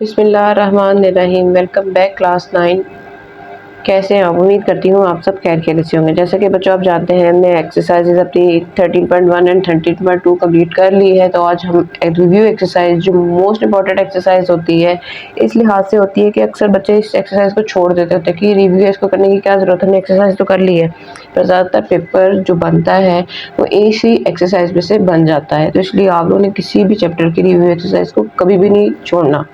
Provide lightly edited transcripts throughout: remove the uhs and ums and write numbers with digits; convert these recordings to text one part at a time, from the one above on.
बिस्मिल्लाहिर्रहमानिर्रहीम। Welcome back class 9। कैसे हैं आप? उम्मीद करती हूँ आप सब खैर से होंगे। जैसा कि बच्चों आप जानते हैं हमने एक्सरसाइजेज अपनी 13.1 एंड 13.2 कंप्लीट कर ली है। तो आज हम रिव्यू एक्सरसाइज जो मोस्ट इंपॉर्टेंट एक्सरसाइज होती है इस लिहाज से होती है कि अक्सर बच्चे इस एक्सरसाइज को छोड़ देते होते हैं कि रिव्यू इसको करने की क्या ज़रूरत है, हमने एक्सरसाइज तो कर ली है। पर ज़्यादातर पेपर जो बनता है वो इसी एक्सरसाइज में से बन जाता है। तो इसलिए आप लोगों ने किसी भी चैप्टर की रिव्यू एक्सरसाइज को कभी भी नहीं छोड़ना।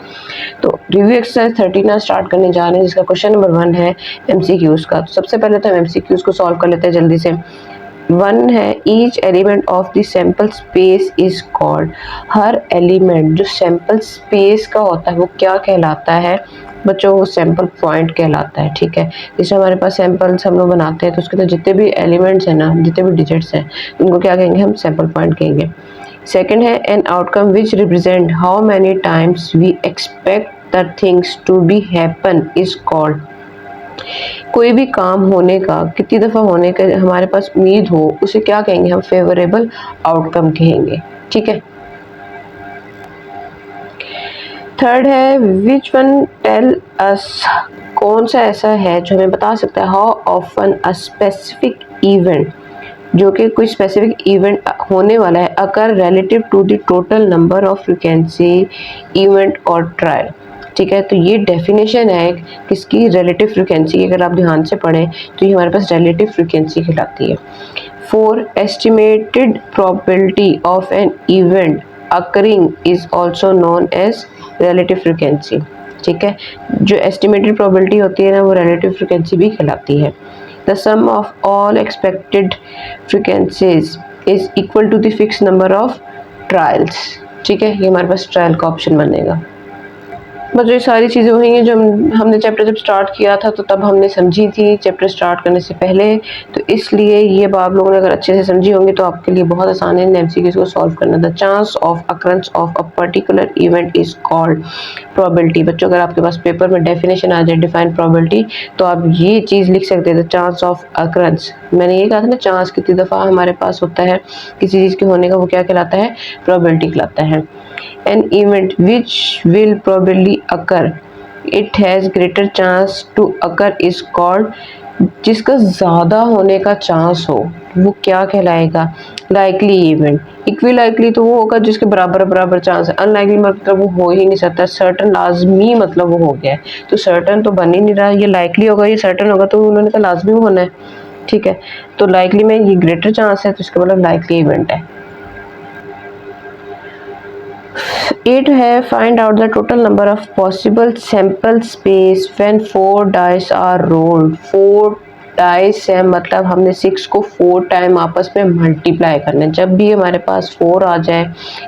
तो रिव्यू एक्सरसाइज 13 स्टार्ट करने जा रहे हैं, जिसका क्वेश्चन नंबर 1 है एमसीक्यूज का। तो सबसे पहले तो हम एमसीक्यूज को सॉल्व कर लेते हैं जल्दी से। 1 है each element of the sample space is called. Her element जो सैंपल स्पेस का होता है वो क्या कहलाता है बच्चों? वो सैंपल पॉइंट कहलाता है। ठीक है, जैसे हमारे पास सैंपल्स हम लोग बनाते हैं तो उसके अंदर जितने भी एलिमेंट्स हैं ना, जितने भी डिजिट्स हैं, उनको क्या कहेंगे? हम सैंपल पॉइंट कहेंगे। सेकेंड है an outcome which represent how many times we expect the things to be happen is called. कोई भी काम होने का, कितनी दफ़ा होने का हमारे पास उम्मीद हो, उसे क्या कहेंगे? हम फेवरेबल आउटकम कहेंगे। ठीक है। थर्ड है विच वन टेल अस। कौन सा ऐसा है जो हमें बता सकता है how often a specific event, जो कि कोई स्पेसिफिक इवेंट होने वाला है, occur relative to the total number of frequency event और ट्रायल। ठीक है, तो ये डेफिनेशन है किसकी? रिलेटिव फ्रीक्वेंसी की। अगर आप ध्यान से पढ़ें तो ये हमारे पास रिलेटिव फ्रीक्वेंसी कहलाती है। 4 estimated probability of an event occurring is also known as relative frequency. ठीक है, जो एस्टिमेटेड प्रोबेबिलिटी होती है ना, वो रिलेटिव फ्रीक्वेंसी भी कहलाती है। The sum of all expected frequencies is equal to the fixed number of trials। ठीक है, ये हमारे पास ट्रायल का ऑप्शन बनेगा। बस ये सारी चीज़ें वही हैं जो हमने चैप्टर जब स्टार्ट किया था तो तब हमने समझी थी चैप्टर स्टार्ट करने से पहले। तो इसलिए ये आप लोगों ने अगर अच्छे से समझी होंगी तो आपके लिए बहुत आसान है एमसीक्यूज़ को सॉल्व करना। The chance of occurrence of a particular event is called probability. बच्चों अगर आपके पास पेपर में डेफिनेशन आ जाए डिफाइन प्रोबेबिलिटी तो आप ये चीज़ लिख सकते हैं, द चांस ऑफ अकरेंस। मैंने ये कहा था ना, चांस कितनी दफ़ा हमारे पास होता है किसी चीज़ के होने का, वो क्या कहलाता है? प्रोबेबिलिटी कहलाता है। An event which will probably occur, it has greater chance to occur is called, जिसका ज़्यादा होने का चांस हो वो क्या कहलाएगा? Likely event. इक्वी लाइकली तो वो होगा जिसके बराबर बराबर चांस है। अनलाइकली मतलब वो हो ही नहीं सकता। सर्टन लाजमी मतलब वो हो गया है, तो सर्टन तो बन ही नहीं रहा। ये लाइकली होगा, ये सर्टन होगा, तो उन्होंने कहा लाजमी होना है। ठीक है, तो लाइकली में ये ग्रेटर चांस है, तो इसका मतलब लाइकली इवेंट है। 8 है find out the total number of possible sample space when 4 dice are rolled. 4 dice है मतलब हमने 6 को 4 टाइम आपस में मल्टीप्लाई करना है। जब भी हमारे पास 4 आ जाए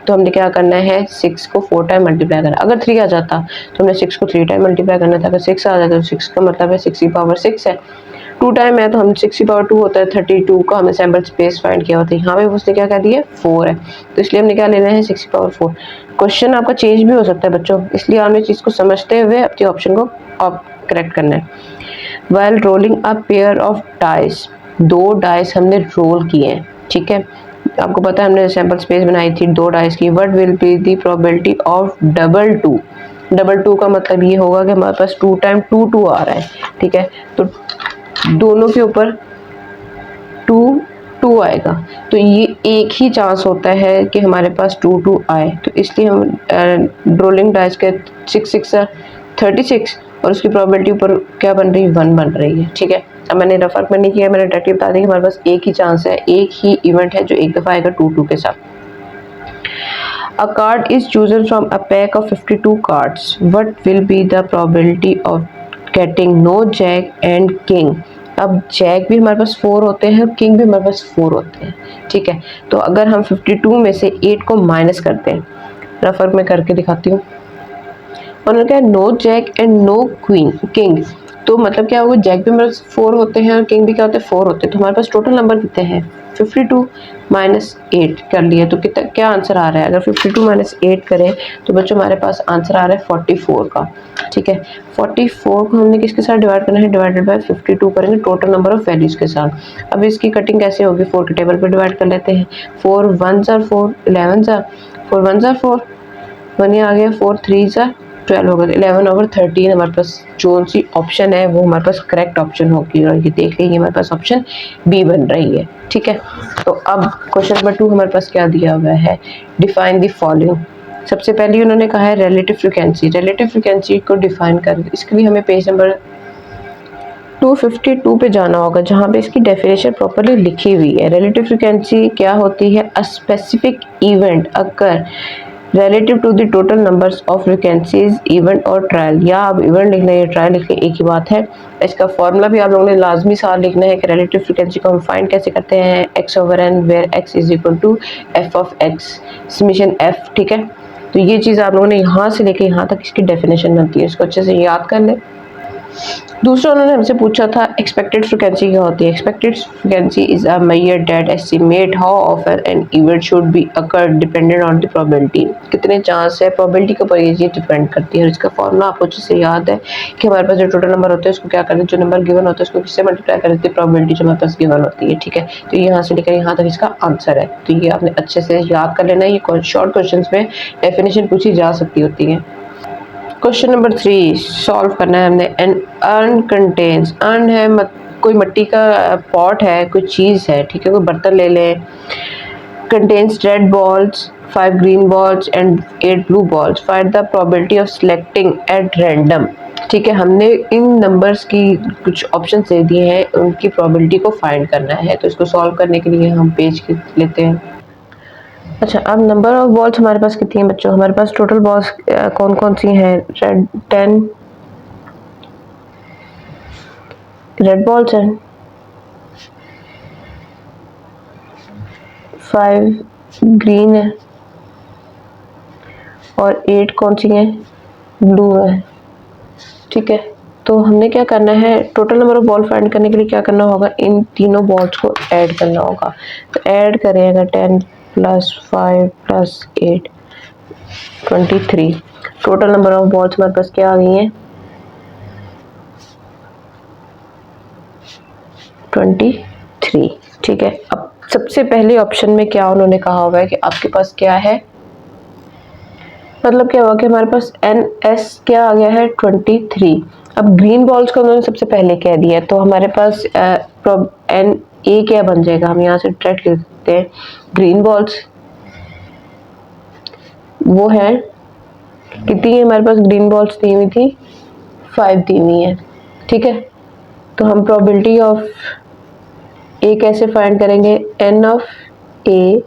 तो हमने क्या करना है? 6 को 4 टाइम मल्टीप्लाई करना। अगर 3 आ जाता तो हमने 6 को 3 टाइम मल्टीप्लाई करना था। अगर 6 आ जाता तो 6 का मतलब है 6 की पावर 6 है। 2 टाइम है तो हम 6 की पावर 2 होता है 32 का हमने सैंपल स्पेस फाइंड किया होता है। यहाँ पे उसने क्या कह दिया? 4 है, तो इसलिए हमने क्या लेना है? 6 की पावर 4। क्वेश्चन आपका चेंज भी हो सकता है बच्चों, इसलिए आपने चीज़ को समझते हुए अपने ऑप्शन को आप करेक्ट करना है। While rolling a pair of dice, 2 dice हमने रोल किए हैं। ठीक है, आपको पता है हमने सैंपल स्पेस बनाई थी 2 डाइस की। What will be the probability of double 2? Double 2 का मतलब ये होगा कि हमारे पास 2 टाइम 2 2 आ रहा है। ठीक है, तो दोनों के ऊपर 2 2 आएगा, तो ये एक ही चांस होता है कि हमारे पास 2 2 आए। तो इसलिए हम रोलिंग डाइस के 6 6 36 और उसकी प्रोबेबिलिटी ऊपर क्या बन रही है? 1 बन रही है। ठीक है, अब मैंने रफर में नहीं किया, मैंने डायरेक्टली बता दी कि हमारे पास एक ही चांस है, एक ही इवेंट है जो एक दफ़ा आएगा 2 2 के साथ। A card is chosen from a pack of 52 cards. What will be the probability of getting no jack and king? अब जैक भी हमारे पास 4 होते हैं, किंग भी हमारे पास 4 होते हैं। ठीक है, तो अगर हम 52 में से 8 को माइनस करते हैं, रफर में करके दिखाती हूँ। उन्होंने कहा no jack and no queen king, तो मतलब क्या होगा? जैक भी हमारे पास 4 होते हैं और किंग भी क्या होते हैं? 4 होते हैं। तो हमारे पास टोटल नंबर कितने हैं? 52 माइनस 8 कर लिए तो कितना क्या आंसर आ रहा है? अगर 52 माइनस 8 करें तो बच्चों हमारे पास आंसर आ रहा है 44 का। ठीक है, 44 को हमने किसके साथ डिवाइड करना है? डिवाइडेड बाय 52 करेंगे टोटल नंबर ऑफ वैल्यूज़ के साथ। अब इसकी कटिंग कैसे होगी? 4 के टेबल पर डिवाइड कर लेते हैं। 4 1 ज़ा 4, 11 ज़ा 4 1 ज़ा 4, 1 आ गया, 4 3 ज़ा 12 होगा, 11/13 हमारे पास जो सी ऑप्शन है वो हमारे पास करेक्ट ऑप्शन होगी, और ये देख लेंगे हमारे पास ऑप्शन बी बन रही है। ठीक है, तो अब क्वेश्चन नंबर 2 हमारे पास क्या दिया हुआ है, डिफाइन द फॉलोइंग। सबसे पहले उन्होंने कहा है रिलेटिव फ्रीक्वेंसी। रिलेटिव फ्रीक्वेंसी को डिफाइन कर, इसके लिए हमें पेज नंबर 252 पे जाना होगा, जहाँ पे इसकी डेफिनेशन प्रॉपर्ली लिखी हुई है। रिलेटिव फ्रीक्वेंसी क्या होती है, a specific event occur relative to the total numbers of frequencies, event और ट्रायल, या आप इवेंट लिख लें या ट्रायल लिख लें, एक ही बात है। इसका फॉर्मूला भी आप लोगों ने लाजमी साथ लिखना है कि रिलेटिव फ्रीक्वेंसी को हम फाइंड कैसे करते हैं, x/n where x is equal to f of x summation f। ठीक है, तो ये चीज़ आप लोगों ने यहाँ से लेके यहाँ तक इसकी डेफिनेशन बनती है, इसको अच्छे से याद कर लें। दूसरा उन्होंने हमसे पूछा था एक्सपेक्टेड फ्रीक्वेंसी क्या होती है। Expected frequency is a measure that estimate how often an event should be occur dependent on the probability. कितने चांस है, प्रोबेबिलिटी के ऊपर ये डिपेंड करती है। और इसका फॉर्मूला आपको अच्छे से याद है कि हमारे पास जो टोटल नंबर होते हैं उसको क्या करते हैं, जो नंबर गिवन होता है उसको किससे मल्टीप्लाई कर देते हैं, प्रोबेबिलिटी जो हमारे पास गिवन होती है। ठीक है, तो यहाँ से लेकर यहाँ तक इसका आंसर है, तो ये आपने अच्छे से याद कर लेना है। ये शॉर्ट क्वेश्चन में डेफिनेशन पूछी जा सकती होती है। क्वेश्चन नंबर 3 सॉल्व करना है हमने। एन अर्न कंटेन्स, अर्न है कोई मिट्टी का पॉट है, कोई चीज़ है, ठीक है, कोई बर्तन ले लें। Contains red balls, 5 green balls and 8 blue balls, find the probability of selecting at random. ठीक है, हमने इन नंबर्स की कुछ ऑप्शन दे दिए हैं, उनकी प्रोबेबिलिटी को फाइंड करना है। तो इसको सॉल्व करने के लिए हम पेज लेते हैं। अच्छा, अब नंबर ऑफ बॉल्स हमारे पास कितनी हैं बच्चों, हमारे पास टोटल बॉल्स कौन कौन सी हैं, 10 रेड बॉल्स हैं, 5 ग्रीन है और 8 कौन सी हैं, ब्लू है। ठीक है, तो हमने क्या करना है, total number of ball find करने के लिए क्या करना होगा, इन तीनों बॉल्स को ऐड करना होगा। तो ऐड करेंगे 10 + 5 + 8 23। टोटल नंबर ऑफ बॉल्स हमारे पास क्या आ गई हैं, 23। ठीक है, अब सबसे पहले ऑप्शन में क्या उन्होंने कहा हुआ है कि आपके पास क्या है, मतलब क्या हुआ कि हमारे पास NS क्या आ गया है, 23। अब ग्रीन बॉल्स को उन्होंने सबसे पहले कह दिया, तो हमारे पास NA क्या बन जाएगा, हम यहाँ से डायरेक्ट लिख सकते हैं ग्रीन बॉल्स वो है कितनी है, हमारे पास ग्रीन बॉल्स दी हुई थी 5 दी हुई है। ठीक है, तो हम प्रोबेबिलिटी ऑफ A कैसे फाइंड करेंगे, N of A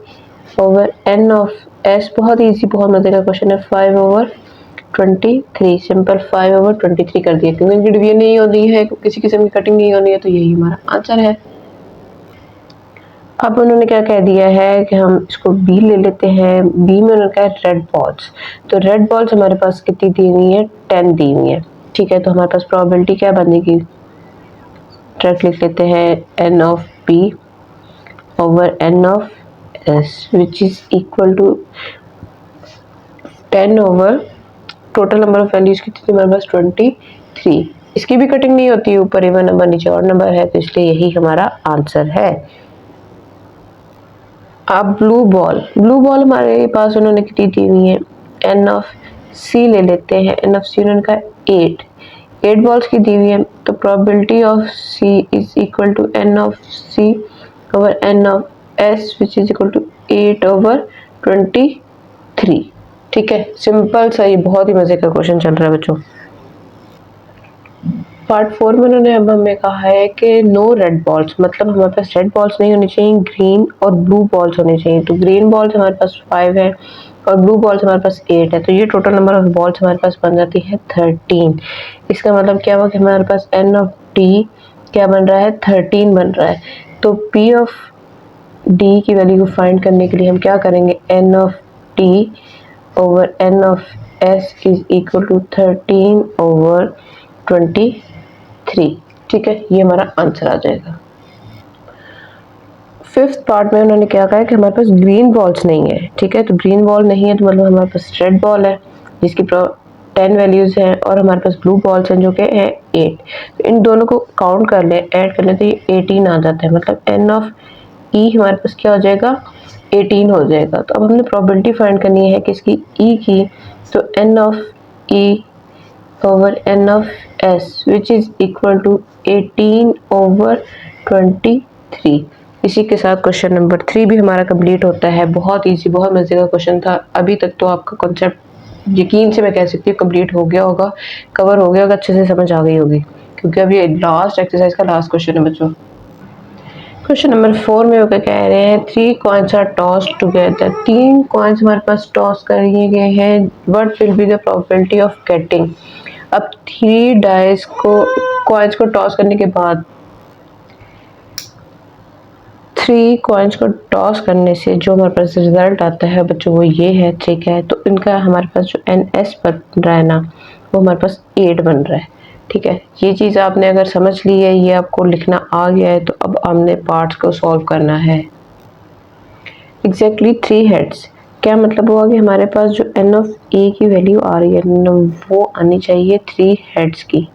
over N of S, बहुत इजी, बहुत मजे का क्वेश्चन है, 5/23, सिंपल 5/23 कर दिया, क्योंकि इनकी डिवीजन नहीं होनी है, किसी किस्म की कटिंग नहीं होनी है, तो यही हमारा आंसर है। अब उन्होंने क्या कह दिया है कि हम इसको बी ले लेते हैं। बी में उन्होंने कहा है रेड बॉल्स, तो रेड बॉल्स हमारे पास कितनी दी हुई है, 10 दी हुई है। ठीक है, तो हमारे पास प्रोबेबिलिटी क्या बनेगी, डायरेक्ट लिख लेते हैं N of B over N of S which is equal to 10 over total number of values कितनी थी हमारे पास, 23। इसकी भी कटिंग नहीं होती, ऊपर इवन नंबर नीचे और नंबर है, तो इसलिए यही हमारा आंसर है। अब ब्लू बॉल हमारे पास उन्होंने कितनी दी हुई है, N ऑफ C ले लेते हैं। N ऑफ C उन्होंने कहा 8 बॉल्स की दी हुई है, तो probability of C is equal to N of C over N of S which is equal to 8/23। ठीक है, सिंपल सा, ये बहुत ही मजे का क्वेश्चन चल रहा है बच्चों। पार्ट 4 में उन्होंने अब हमें कहा है कि नो रेड बॉल्स, मतलब हमारे पास रेड बॉल्स नहीं होनी चाहिए, ग्रीन और ब्लू बॉल्स होने चाहिए। तो ग्रीन बॉल्स हमारे पास 5 है और ब्लू बॉल्स हमारे पास 8 है, तो ये टोटल नंबर ऑफ बॉल्स हमारे पास बन जाती है 13। इसका मतलब क्या हुआ कि हमारे पास N ऑफ D क्या बन रहा है, 13 बन रहा है। तो P ऑफ D की वैल्यू को फाइंड करने के लिए हम क्या करेंगे, N of D over N of S is equal to 13/23। ठीक है, ये हमारा आंसर आ जाएगा। 5th पार्ट में उन्होंने क्या कहा है कि हमारे पास ग्रीन बॉल्स नहीं है। ठीक है, तो ग्रीन बॉल नहीं है तो मतलब हमारे पास रेड बॉल है जिसकी 10 वैल्यूज हैं, और हमारे पास ब्लू बॉल्स हैं जो कि है 8। तो इन दोनों को काउंट कर लें, ऐड कर लें, तो ये 18 आ जाता है, मतलब N ऑफ E हमारे पास क्या हो जाएगा, 18 हो जाएगा। तो अब हमने प्रोबेबिलिटी फाइंड करनी है किसकी, E की, तो N of E over n of S which is equal to 18 over 23। इसी के साथ क्वेश्चन नंबर 3 भी हमारा कंप्लीट होता है। बहुत इजी, बहुत मजे का क्वेश्चन था। अभी तक तो आपका कॉन्सेप्ट यकीन से मैं कह सकती हूँ कंप्लीट हो गया होगा, कवर हो गया होगा, अच्छे से समझ आ गई होगी, क्योंकि अभी लास्ट एक्सरसाइज का लास्ट क्वेश्चन है बच्चों। क्वेश्चन नंबर 4 में वो क्या कह रहे हैं, 3 coins are toss together. 3 coins हमारे पास टॉस कर दिए गए हैं। What will be the probability of getting. अब 3 डाइस को, कॉइन्स को टॉस करने के बाद 3 कॉइन्स को टॉस करने से जो हमारे पास रिजल्ट आता है बच्चों वो ये है, ठीक है। तो इनका हमारे पास जो NS बन रहा है ना, वो हमारे पास 8 बन रहा है, ठीक है। ये चीज़ आपने अगर समझ ली है, ये आपको लिखना आ गया है, तो अब हमने पार्ट्स को सॉल्व करना है। एग्जैक्टली 3 हेड्स, क्या मतलब हुआ कि हमारे पास जो N ऑफ A की वैल्यू आ रही है वो आनी चाहिए 3 हेड्स की।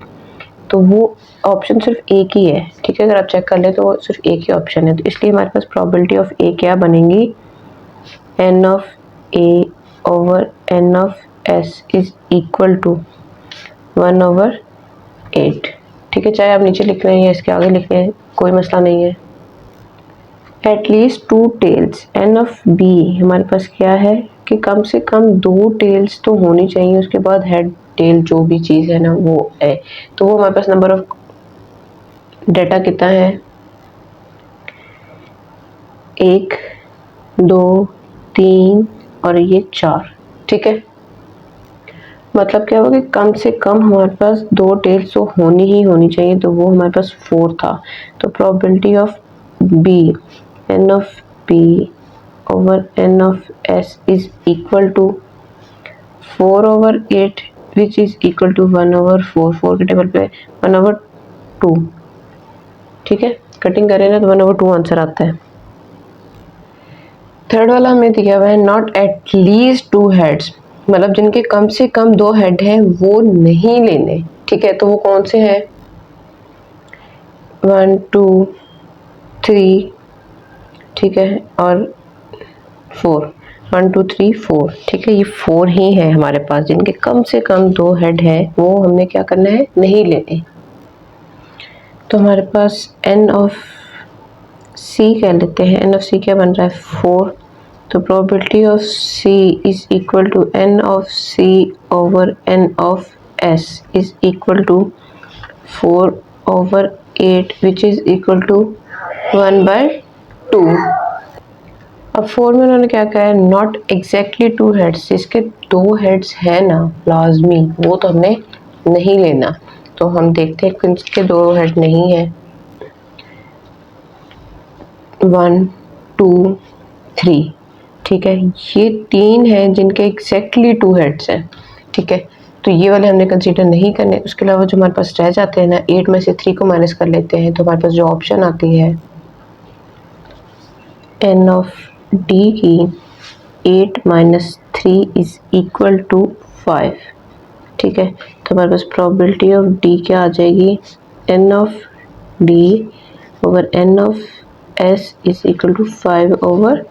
तो वो ऑप्शन सिर्फ एक ही है, ठीक है। अगर आप चेक कर ले तो वो सिर्फ एक ही ऑप्शन है, तो इसलिए हमारे पास प्रोबेबिलिटी ऑफ A क्या बनेगी, N of A over N of S is equal to 1 over 8, ठीक है। चाहे आप नीचे लिख रहे हैं या इसके आगे लिख रहे हैं, कोई मसला नहीं है। At least 2 tails, N of B हमारे पास क्या है कि कम से कम 2 टेल्स तो होनी चाहिए, उसके बाद हेड टेल जो भी चीज़ है ना वो है। तो वो हमारे पास नंबर ऑफ डेटा कितना है, 1 2 3 और ये 4, ठीक है। मतलब क्या होगा कि कम से कम हमारे पास 2 टेल्स तो होनी चाहिए, तो वो हमारे पास 4 था। तो probability of B, N of B over N of S is equal to 4 over 8 which is equal to 1 over 4, 4 के टेबल पे 1 ओवर 2, ठीक है। कटिंग करें ना तो 1 ओवर 2 आंसर आता है। थर्ड वाला हमें दिया हुआ है नॉट एट लीस्ट 2 हेड्स, मतलब जिनके कम से कम 2 हेड हैं वो नहीं लेने, ठीक है। तो वो कौन से हैं, 1 2 3, ठीक है, और 4, 1 2 3 4, ठीक है। ये 4 ही है हमारे पास जिनके कम से कम 2 हेड है, वो हमने क्या करना है, नहीं लेने। तो हमारे पास N ऑफ C कह लेते हैं। N ऑफ C क्या बन रहा है, 4। तो probability of C is equal to N of C over N of S is equal to 4 over 8 which is equal to 1/2। अब 4 में उन्होंने क्या कहा है, नॉट एग्जैक्टली 2 हेड्स, जिसके 2 हेड्स है ना लाजमी, वो तो हमने नहीं लेना। तो हम देखते हैं किसके 2 हेड नहीं है, 1 2 3, ठीक है। ये 3 हैं जिनके एग्जैक्टली 2 हेड्स हैं, ठीक है। तो ये वाले हमने कंसीडर नहीं करने। उसके अलावा जो हमारे पास रह जाते हैं ना, 8 में से 3 को माइनस कर लेते हैं, तो हमारे पास जो ऑप्शन आती है N ऑफ D की 8 माइनस 3 इज इक्वल टू 5, ठीक है। तो हमारे पास प्रोबेबिलिटी ऑफ D क्या आ जाएगी, N of D over N of S is equal to 5 over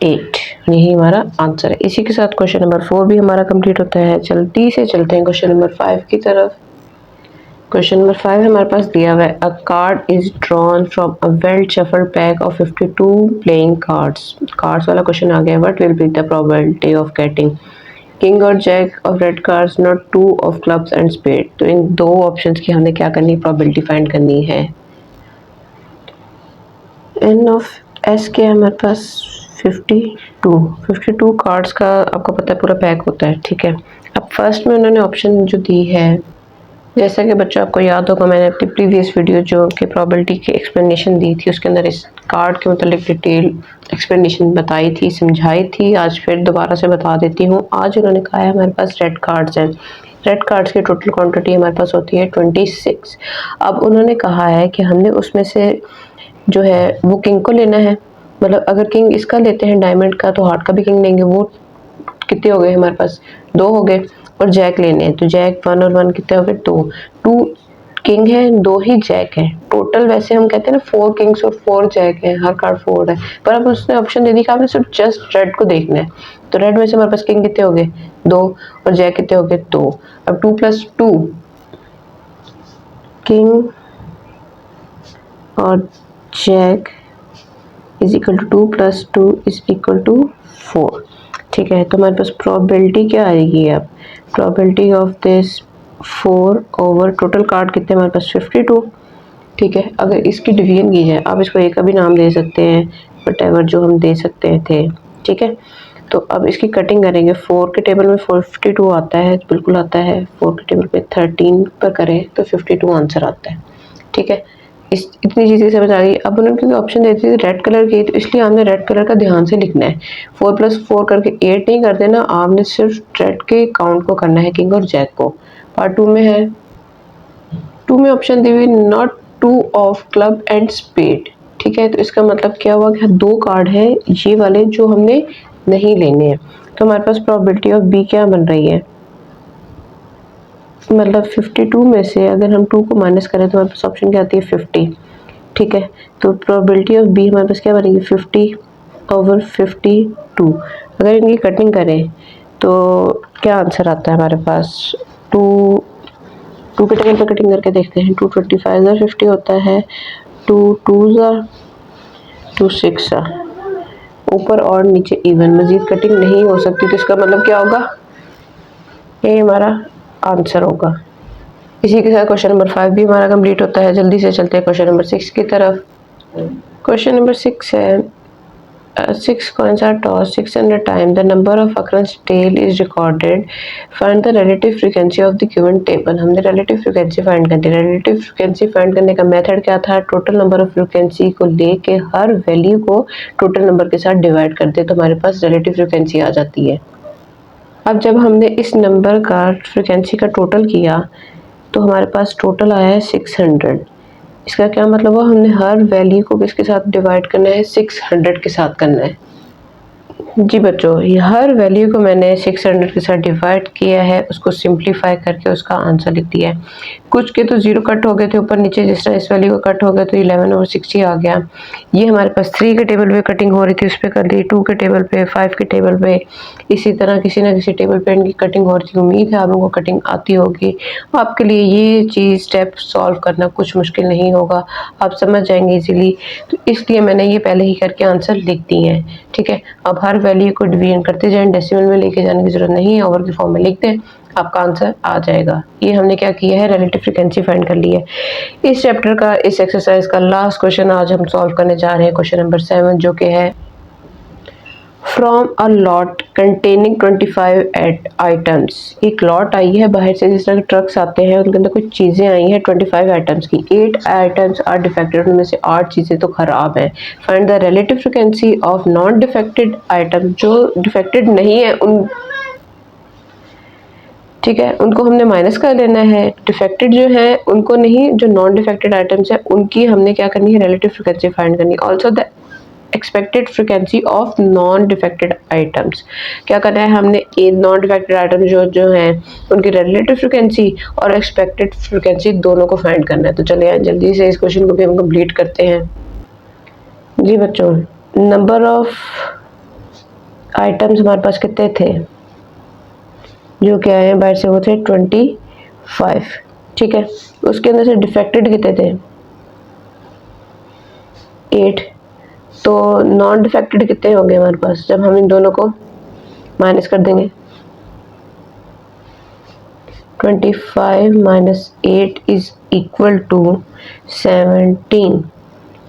8। यही हमारा आंसर है। इसी के साथ क्वेश्चन नंबर 4 भी हमारा कंप्लीट होता है। जल्दी से चलते हैं क्वेश्चन नंबर 5 की तरफ। क्वेश्चन नंबर 5 हमारे पास दिया हुआ है, a card is drawn from a well shuffled pack of 52 playing cards. Cards वाला क्वेश्चन आ गया, what will be the probability of getting king और jack of red cards not 2 of clubs and spade. तो इन दो options की हमने क्या करनी है, प्रोबेबिलिटी फाइंड करनी है। N ऑफ S के हमारे पास 52 कार्ड्स का आपको पता है पूरा पैक होता है, ठीक है। अब फर्स्ट में उन्होंने ऑप्शन जो दी है, जैसा कि बच्चों आपको याद होगा, मैंने अपनी प्रीवियस वीडियो जो कि प्रोबेबिलिटी की एक्सप्लेनेशन दी थी, उसके अंदर इस कार्ड के मतलब डिटेल एक्सप्लेनेशन बताई थी, समझाई थी। आज फिर दोबारा से बता देती हूँ। आज उन्होंने कहा है हमारे पास रेड कार्ड्स हैं। रेड कार्ड्स की टोटल क्वांटिटी हमारे पास होती है 26। अब उन्होंने कहा है कि हमने उसमें से जो है वो किंग को लेना है। मतलब अगर किंग इसका लेते हैं डायमंड का, तो हार्ट का भी किंग लेंगे। वो कितने हो गए हमारे पास, 2 हो गए। और जैक लेने हैं, तो जैक 1 और 1 कितने हो गए, 2 किंग है, 2 ही जैक है। टोटल वैसे हम कहते हैं ना 4 किंग्स और 4 जैक है, हर कार्ड 4 है, पर अब उसने ऑप्शन दे दी कि आपने सिर्फ जस्ट रेड को देखना है। तो रेड में से हमारे पास किंग कितने हो गए 2 और जैक कितने हो गए 2। अब 2 + 2 किंग और jack is equal to 2 + 2 is equal to 4। ठीक है, तो हमारे पास प्रोबेबिलिटी क्या आएगी अब, probability of this 4 over total card कितने हमारे पास 52। ठीक है, अगर इसकी डिवीजन की जाए, आप इसको एक का भी नाम दे सकते हैं, वट जो हम दे सकते थे। ठीक है, तो अब इसकी कटिंग करेंगे। 4 के टेबल में 42 आता है, बिल्कुल आता है। 4 के टेबल पे 13 पर करें तो 52 आंसर आता है। ठीक है, इस इतनी चीज़ें समझ आ गई। अब उन्होंने क्योंकि ऑप्शन देती थी रेड कलर की, तो इसलिए हमने रेड कलर का ध्यान से लिखना है। 4 + 4 करके 8 नहीं कर देना, आपने सिर्फ रेड के काउंट को करना है, किंग और जैक को। पार्ट 2 में है, 2 में ऑप्शन दी हुई not 2 of club and spade. ठीक है, तो इसका मतलब क्या हुआ कि 2 कार्ड हैं ये वाले जो हमने नहीं लेने हैं। तो हमारे पास प्रोबेबिलिटी ऑफ बी क्या बन रही है, मतलब 52 में से अगर हम 2 को माइनस करें तो हमारे पास ऑप्शन क्या आती है 50। ठीक है, तो प्रोबेबिलिटी ऑफ बी हमारे पास क्या बनेगी 50 ओवर 52। अगर इनकी कटिंग करें तो क्या आंसर आता है हमारे पास, 2 के टेबल पर कटिंग करके देखते हैं। 2 25 50 होता है, 2 2 2 6 ऊपर और नीचे इवन, मजीद कटिंग नहीं हो सकती। तो इसका मतलब क्या होगा, ये हमारा आंसर होगा। इसी के साथ क्वेश्चन नंबर 5 भी हमारा कंप्लीट होता है। जल्दी से चलते हैं क्वेश्चन नंबर 6 की तरफ। क्वेश्चन नंबर 6 है 6 coins are tossed 600 times. The number of occurrence tail is recorded. Find the relative frequency of the given table. हमने relative frequency find करनी है। relative frequency find करने का मेथड क्या था, टोटल नंबर ऑफ फ्रीक्वेंसी को लेके हर वैल्यू को टोटल नंबर के साथ डिवाइड कर दे तो हमारे पास relative frequency आ जाती है। अब जब हमने इस नंबर का फ्रीक्वेंसी का टोटल किया तो हमारे पास टोटल आया है 600। इसका क्या मतलब हुआ, हमने हर वैल्यू को किसके साथ डिवाइड करना है 600 के साथ करना है। जी बच्चों, ये हर वैल्यू को मैंने 600 के साथ डिवाइड किया है, उसको सिंप्लीफाई करके उसका आंसर लिख दिया है। कुछ के तो 0 कट हो गए थे ऊपर नीचे, जिस तरह इस वैल्यू का कट हो गया तो 11 और 60 आ गया। ये हमारे पास 3 के टेबल पे कटिंग हो रही थी, उस पर कर दी, 2 के टेबल पे, 5 के टेबल पे, इसी तरह किसी ना किसी टेबल पे इनकी कटिंग हो रही थी। उम्मीद है आप लोगों को कटिंग आती होगी। आपके लिए ये चीज़ स्टेप सॉल्व करना कुछ मुश्किल नहीं होगा, आप समझ जाएंगे इजीली। तो इसलिए मैंने ये पहले ही करके आंसर लिख दिए हैं। ठीक है, अब हर वैल्यू को डिवीजन करते जाएं, डेसिमल में लेके जाने की जरूरत नहीं है, ओवर की फॉर्म में लिख दें, आपका आंसर आ जाएगा। ये हमने क्या किया है, रिलेटिव फ्रीक्वेंसी फाइंड कर ली है। इस चैप्टर का, इस एक्सरसाइज का लास्ट क्वेश्चन आज हम सॉल्व करने जा रहे हैं, क्वेश्चन नंबर 7, जो कि है from a lot containing 25 items. एक लॉट आई है बाहर से, जिस तरह ट्रक्स आते हैं उनके अंदर कुछ चीज़ें आई हैं 25 आइटम्स की। 8 आइटम्स आर डिफेक्टेड, उनमें से 8 चीज़ें तो ख़राब हैं। Find the relative frequency of non defected item, जो डिफेक्टेड नहीं है उन, ठीक है, उनको हमने माइनस कर लेना है। डिफेक्टेड जो है उनको नहीं, जो नॉन डिफेक्टेड आइटम्स है उनकी हमने क्या करनी है, रिलेटिव फ्रिक्वेंसी फाइंड करनी है। Also the expected frequency of non defected items, क्या करना है हमने, नॉन डिफेक्टेड आइटम जो हैं उनकी रिलेटिव फ्रिक्वेंसी और एक्सपेक्टेड फ्रिक्वेंसी दोनों को फाइंड करना है। तो चलिए जल्दी से इस क्वेश्चन को भी हम कंप्लीट करते हैं। जी बच्चों, नंबर ऑफ आइटम्स हमारे पास कितने थे, जो क्या है बाहर से, वो थे 25। ठीक है, उसके अंदर से डिफेक्टेड कितने थे 8, तो नॉन डिफेक्टेड कितने होंगे हमारे पास, जब हम इन दोनों को माइनस कर देंगे। 25 माइनस 8 इज इक्वल टू 17।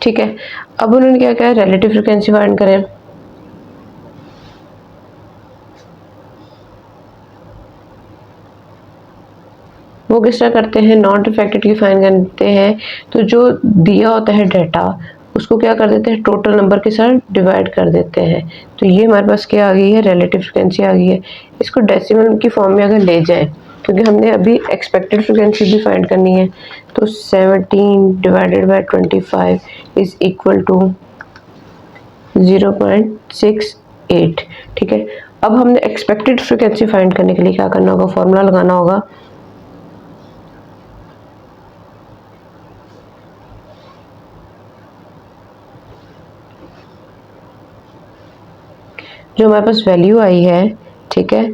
ठीक है, अब उन्होंने क्या कहा, रिलेटिव फ्रिक्वेंसी फाइंड करें। वो किस तरह करते हैं, नॉन डिफेक्टेड की फाइंड करते हैं तो जो दिया होता है डाटा उसको क्या कर देते हैं, टोटल नंबर के साथ डिवाइड कर देते हैं। तो ये हमारे पास क्या आ गई है, रिलेटिव फ्रिक्वेंसी आ गई है। इसको डेसिमल की फॉर्म में अगर ले जाएं, क्योंकि हमने अभी एक्सपेक्टेड फ्रिक्वेंसी भी फाइंड करनी है, तो 17 divided by 25 is equal to 0.68। ठीक है, अब हमने एक्सपेक्टेड फ्रिक्वेंसी फाइंड करने के लिए क्या करना होगा, फॉर्मूला लगाना होगा जो हमारे पास वैल्यू आई है, ठीक है,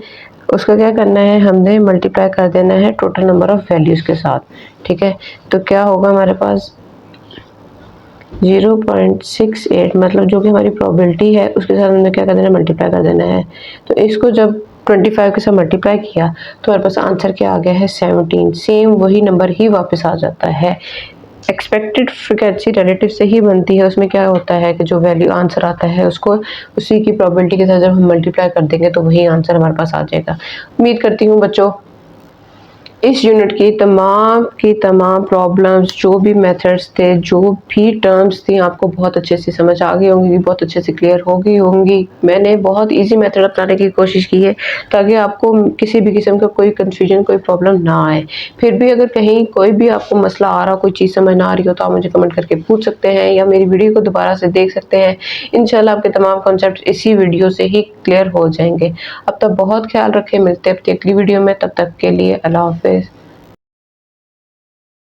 उसका क्या करना है, हमने मल्टीप्लाई कर देना है टोटल नंबर ऑफ वैल्यूज़ के साथ, ठीक है। तो क्या होगा हमारे पास 0.68 मतलब जो कि हमारी प्रोबेबिलिटी है उसके साथ हमने क्या कर देना है, मल्टीप्लाई कर देना है। तो इसको जब 25 के साथ मल्टीप्लाई किया तो हमारे पास आंसर क्या आ गया है, 17। सेम वही नंबर ही वापस आ जाता है। एक्सपेक्टेड फ्रीक्वेंसी रिलेटिव से ही बनती है, उसमें क्या होता है कि जो वैल्यू आंसर आता है उसको उसी की प्रोबेबिलिटी के साथ जब हम मल्टीप्लाई कर देंगे तो वही आंसर हमारे पास आ जाएगा। उम्मीद करती हूँ बच्चों इस यूनिट की तमाम प्रॉब्लम्स, जो भी मेथड्स थे, जो भी टर्म्स थी, आपको बहुत अच्छे से समझ आ गई होंगी, बहुत अच्छे से क्लियर हो गई होंगी। मैंने बहुत इजी मेथड अपनाने की कोशिश की है ताकि आपको किसी भी किस्म का कोई कन्फ्यूजन, कोई प्रॉब्लम ना आए। फिर भी अगर कहीं कोई भी आपको मसला आ रहा, कोई चीज़ समझ ना आ रही हो तो आप मुझे कमेंट करके पूछ सकते हैं या मेरी वीडियो को दोबारा से देख सकते हैं। इंशाल्लाह आपके तमाम कॉन्सेप्ट इसी वीडियो से ही क्लियर हो जाएंगे। अब तक बहुत ख्याल रखें, मिलते हैं अपनी अगली वीडियो में, तब तक के लिए अल्लाह हाफ़िज़।